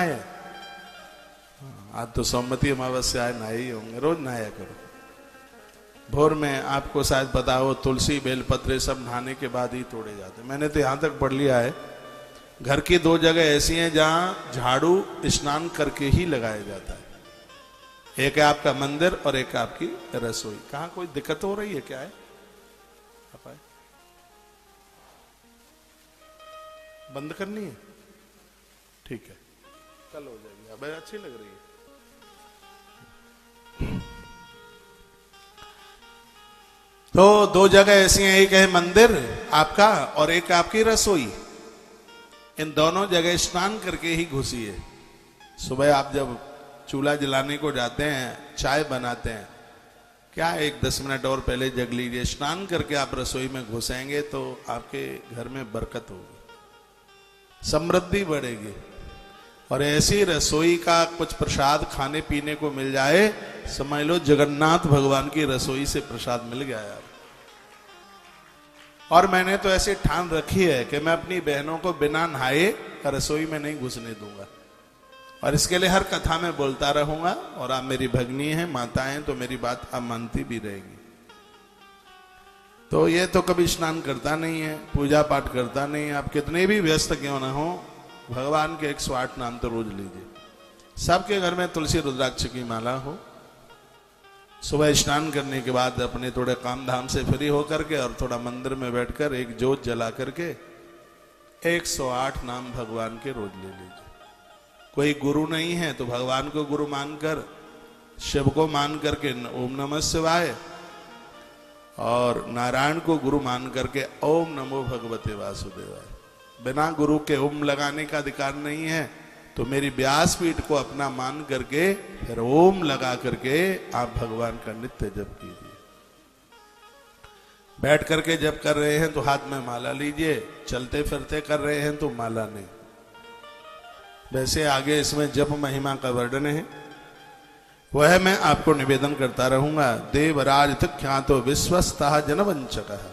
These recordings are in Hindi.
है। आज तो सोमवती अमावस्या है, नहाए ही होंगे, रोज नहाया करो। भोर में आपको शायद पता हो तुलसी बेलपत्र सब नहाने के बाद ही तोड़े जाते। मैंने तो यहां तक पढ़ लिया है, घर की दो जगह ऐसी हैं जहां झाड़ू स्नान करके ही लगाया जाता है। एक है आपका मंदिर और एक है आपकी रसोई। कहां कोई दिक्कत हो रही है क्या है? आप आए? बंद करनी है? ठीक है, कल हो जाएगी। अब अच्छी लग रही है। तो दो जगह ऐसी हैं, एक है मंदिर आपका और एक आपकी रसोई। इन दोनों जगह स्नान करके ही घुसिए। सुबह आप जब चूल्हा जलाने को जाते हैं, चाय बनाते हैं, क्या एक 10 मिनट और पहले जग लीजिए। स्नान करके आप रसोई में घुसेंगे तो आपके घर में बरकत होगी, समृद्धि बढ़ेगी। और ऐसी रसोई का कुछ प्रसाद खाने पीने को मिल जाए, समझ लो जगन्नाथ भगवान की रसोई से प्रसाद मिल गया यार। और मैंने तो ऐसे ठान रखी है कि मैं अपनी बहनों को बिना नहाए रसोई में नहीं घुसने दूंगा। और इसके लिए हर कथा में बोलता रहूंगा। और आप मेरी भगनी हैं, माता हैं, तो मेरी बात आप मानती भी रहेगी। तो ये तो कभी स्नान करता नहीं है, पूजा पाठ करता नहीं है। आप कितने भी व्यस्त क्यों ना हो, भगवान के 108 नाम तो रोज लीजिए। सबके घर में तुलसी रुद्राक्ष की माला हो। सुबह स्नान करने के बाद अपने थोड़े काम धाम से फ्री होकर के और थोड़ा मंदिर में बैठकर एक जोत जला करके 108 नाम भगवान के रोज ले लीजिए। कोई गुरु नहीं है तो भगवान को गुरु मानकर, शिव को मान करके ओम नमः शिवाय, और नारायण को गुरु मान करके ओम नमो भगवते वासुदेवाय। बिना गुरु के ओम लगाने का अधिकार नहीं है, तो मेरी व्यासपीठ को अपना मान करके फिर ओम लगा करके आप भगवान का नित्य जप कीजिए। बैठ करके जप कर रहे हैं तो हाथ में माला लीजिए, चलते फिरते कर रहे हैं तो माला नहीं। वैसे आगे इसमें जप महिमा का वर्णन है, वह मैं आपको निवेदन करता रहूंगा। देवराज ख्यातो विश्वस्तः जनवंचकः।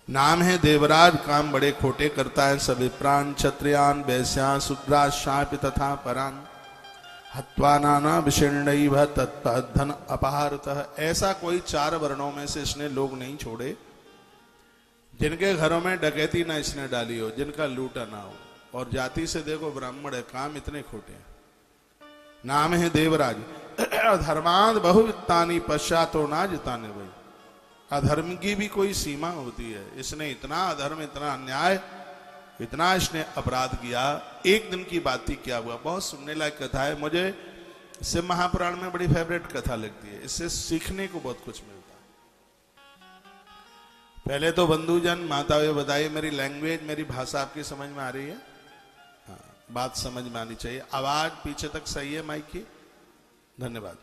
नाम है देवराज, काम बड़े खोटे करता है। सभी प्राण क्षत्रियान वैश्यान शूद्रान शापि तथा परान हत्वा नाना विषण्णैव तत्धन अपहारतः। ऐसा कोई 4 वर्णों में से इसने लोग नहीं छोड़े जिनके घरों में डकैती ना इसने डाली हो, जिनका लूटा ना हो। और जाति से देखो ब्राह्मण है, काम इतने खोटे हैं। नाम है देवराज। धर्माद बहुवित्तानि पश्चातो ना जिताने। भाई अधर्म की भी कोई सीमा होती है। इसने इतना अधर्म, इतना अन्याय, इतना इसने अपराध किया। एक दिन की बात ही क्या हुआ, बहुत सुनने लायक कथा है। मुझे इससे महापुराण में बड़ी फेवरेट कथा लगती है। इससे सीखने को बहुत कुछ मिलता है। पहले तो बंधुजन माता ये बताइए, मेरी लैंग्वेज, मेरी भाषा आपकी समझ में आ रही है? हाँ, बात समझ में आनी चाहिए। आवाज पीछे तक सही है माइक की? धन्यवाद।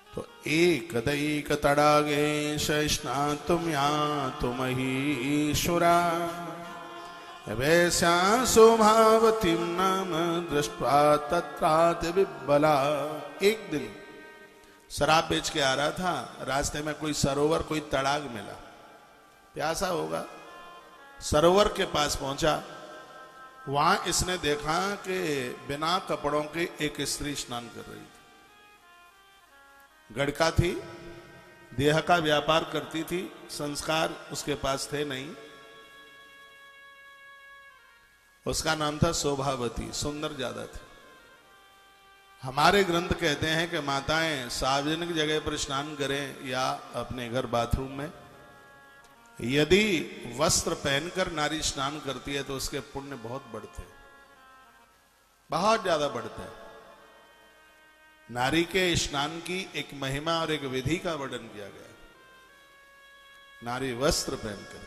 तो एक दैक तड़ागे शैष्णातुम यातुम ईश्वरा वैस्या स्वभावतीं नाम दृष्ट्वा तत्रात विबला। एक दिन शराब बेच के आ रहा था, रास्ते में कोई सरोवर, कोई तड़ाग मिला, प्यासा होगा। सरोवर के पास पहुंचा, वहां इसने देखा कि बिना कपड़ों के एक स्त्री स्नान कर रही थी। गड़का थी, देह का व्यापार करती थी, संस्कार उसके पास थे नहीं। उसका नाम था शोभावती, सुंदर ज्यादा थी। हमारे ग्रंथ कहते हैं कि माताएं सार्वजनिक जगह पर स्नान करें या अपने घर बाथरूम में, यदि वस्त्र पहनकर नारी स्नान करती है तो उसके पुण्य बहुत बढ़ते हैं, बहुत ज्यादा बढ़ते हैं। नारी के स्नान की एक महिमा और एक विधि का वर्णन किया गया। नारी वस्त्र पहन कर,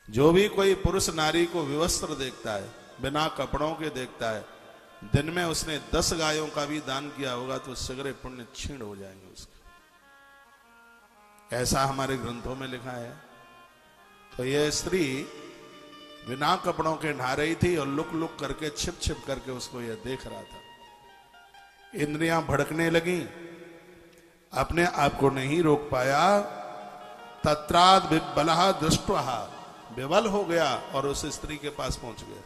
जो भी कोई पुरुष नारी को विवस्त्र देखता है, बिना कपड़ों के देखता है, दिन में उसने 10 गायों का भी दान किया होगा तो सगरे पुण्य क्षीण हो जाएंगे उसके। ऐसा हमारे ग्रंथों में लिखा है। तो यह स्त्री बिना कपड़ों के नहा रही थी और लुक लुक करके, छिप छिप करके उसको यह देख रहा था। इंद्रियां भड़कने लगी, अपने आप को नहीं रोक पाया। तत्राद विबलः दृष्ट्वा, विवल हो गया और उस स्त्री के पास पहुंच गया।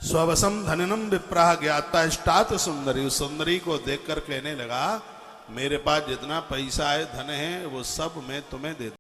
स्ववसम धनिनम विप्राह ज्ञाता इष्टात सुंदरी, उस सुंदरी को देखकर कहने लगा मेरे पास जितना पैसा है धन है वो सब मैं तुम्हें दे